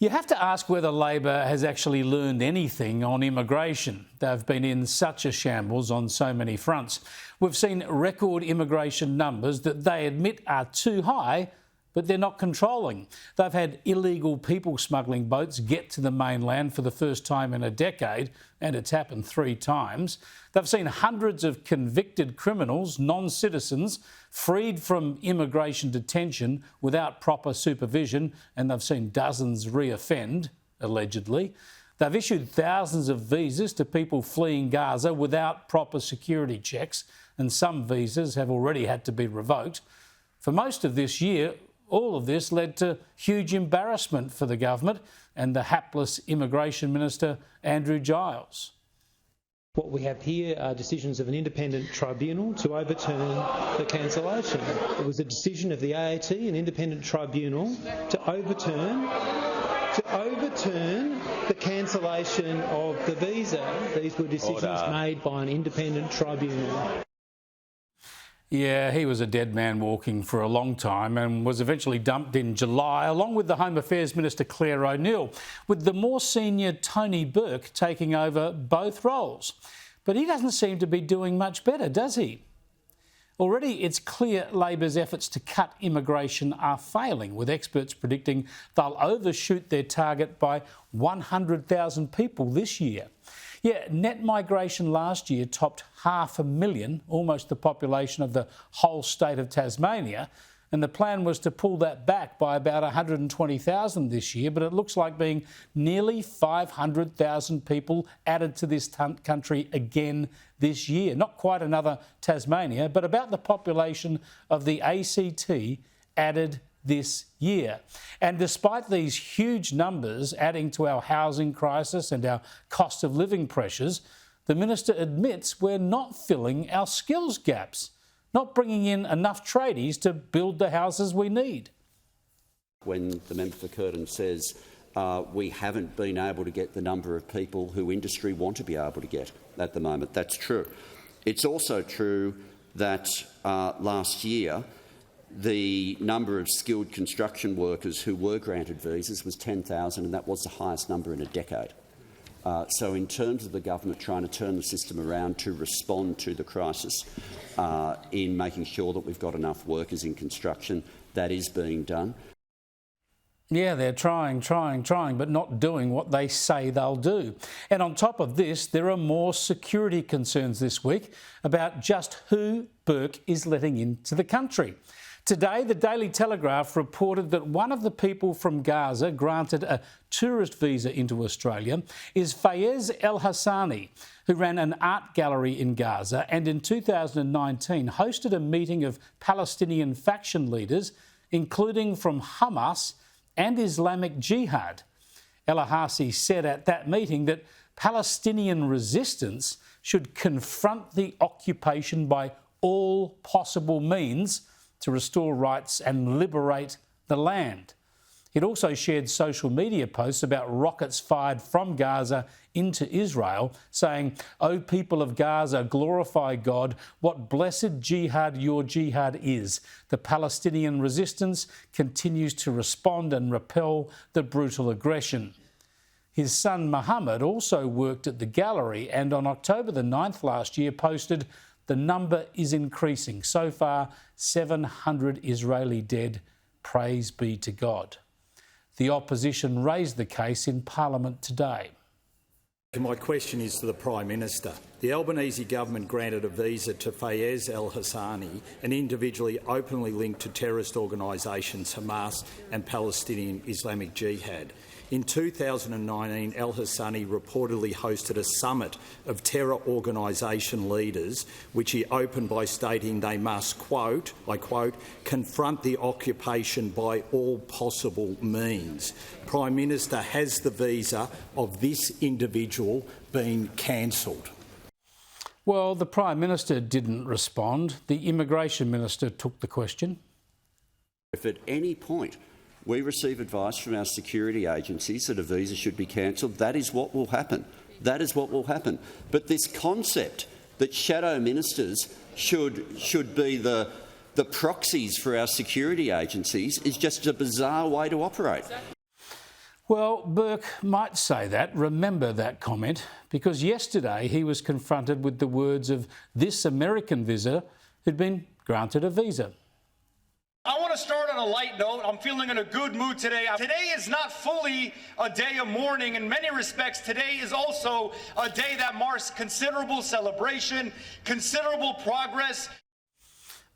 You have to ask whether Labor has actually learned anything on immigration. They've been in such a shambles on so many fronts. We've seen record immigration numbers that they admit are too high, but they're not controlling. They've had illegal people smuggling boats get to the mainland for the first time in a decade, and it's happened 3 times. They've seen hundreds of convicted criminals, non-citizens, freed from immigration detention without proper supervision, and they've seen dozens re-offend, allegedly. They've issued thousands of visas to people fleeing Gaza without proper security checks, and some visas have already had to be revoked. For most of this year, all of this led to huge embarrassment for the government and the hapless Immigration Minister, Andrew Giles. What we have here are decisions of an independent tribunal to overturn the cancellation. It was a decision of the AAT, an independent tribunal, to overturn the cancellation of the visa. These were decisions made by an independent tribunal. Yeah, he was a dead man walking for a long time and was eventually dumped in July, along with the Home Affairs Minister Claire O'Neill, with the more senior Tony Burke taking over both roles. But he doesn't seem to be doing much better, does he? Already it's clear Labor's efforts to cut immigration are failing, with experts predicting they'll overshoot their target by 100,000 people this year. Yeah, net migration last year topped 500,000, almost the population of the whole state of Tasmania, and the plan was to pull that back by about 120,000 this year, but it looks like being nearly 500,000 people added to this country again this year. Not quite another Tasmania, but about the population of the ACT added this year. And despite these huge numbers adding to our housing crisis and our cost of living pressures, the Minister admits we're not filling our skills gaps, not bringing in enough tradies to build the houses we need. When the member for Curtin says we haven't been able to get the number of people who industry want to be able to get at the moment, that's true. It's also true that last year the number of skilled construction workers who were granted visas was 10,000, and that was the highest number in a decade. So in terms of the government trying to turn the system around to respond to the crisis in making sure that we've got enough workers in construction, that is being done. Yeah, they're trying, but not doing what they say they'll do. And on top of this, there are more security concerns this week about just who Burke is letting into the country. Today, the Daily Telegraph reported that one of the people from Gaza granted a tourist visa into Australia is Fayez El Hassani, who ran an art gallery in Gaza and in 2019 hosted a meeting of Palestinian faction leaders, including from Hamas and Islamic Jihad. El Hassani said at that meeting that Palestinian resistance should confront the occupation by all possible means to restore rights and liberate the land. It also shared social media posts about rockets fired from Gaza into Israel, saying, "O people of Gaza, glorify God. What blessed jihad your jihad is. The Palestinian resistance continues to respond and repel the brutal aggression." His son Mohammed also worked at the gallery and on October the 9th last year posted, "The number is increasing. So far, 700 Israeli dead. Praise be to God." The opposition raised the case in Parliament today. My question is to the Prime Minister. The Albanese government granted a visa to Fayez El Hassani, an individually openly linked to terrorist organisations Hamas and Palestinian Islamic Jihad. In 2019, El Hassani reportedly hosted a summit of terror organisation leaders, which he opened by stating they must, quote, I quote, confront the occupation by all possible means. Prime Minister, has the visa of this individual been cancelled? Well, the Prime Minister didn't respond. The Immigration Minister took the question. If at any point we receive advice from our security agencies that a visa should be cancelled, that is what will happen. That is what will happen. But this concept that shadow ministers should be the proxies for our security agencies is just a bizarre way to operate. Well, Burke might say that, remember that comment, because yesterday he was confronted with the words of this American visitor who'd been granted a visa. I want to start on a light note. I'm feeling in a good mood today. Today is not fully a day of mourning. In many respects, today is also a day that marks considerable celebration, considerable progress.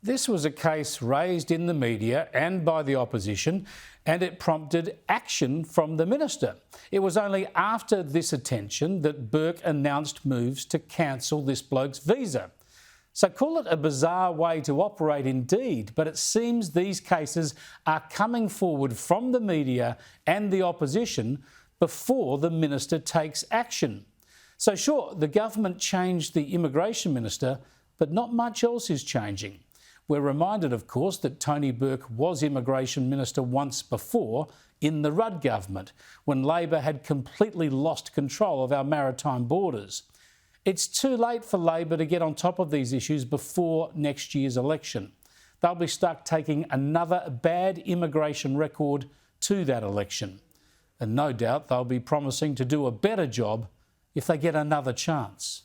This was a case raised in the media and by the opposition, and it prompted action from the minister. It was only after this attention that Burke announced moves to cancel this bloke's visa. So call it a bizarre way to operate indeed, but it seems these cases are coming forward from the media and the opposition before the minister takes action. So sure, the government changed the immigration minister, but not much else is changing. We're reminded, of course, that Tony Burke was Immigration Minister once before in the Rudd government, when Labor had completely lost control of our maritime borders. It's too late for Labor to get on top of these issues before next year's election. They'll be stuck taking another bad immigration record to that election. And no doubt they'll be promising to do a better job if they get another chance.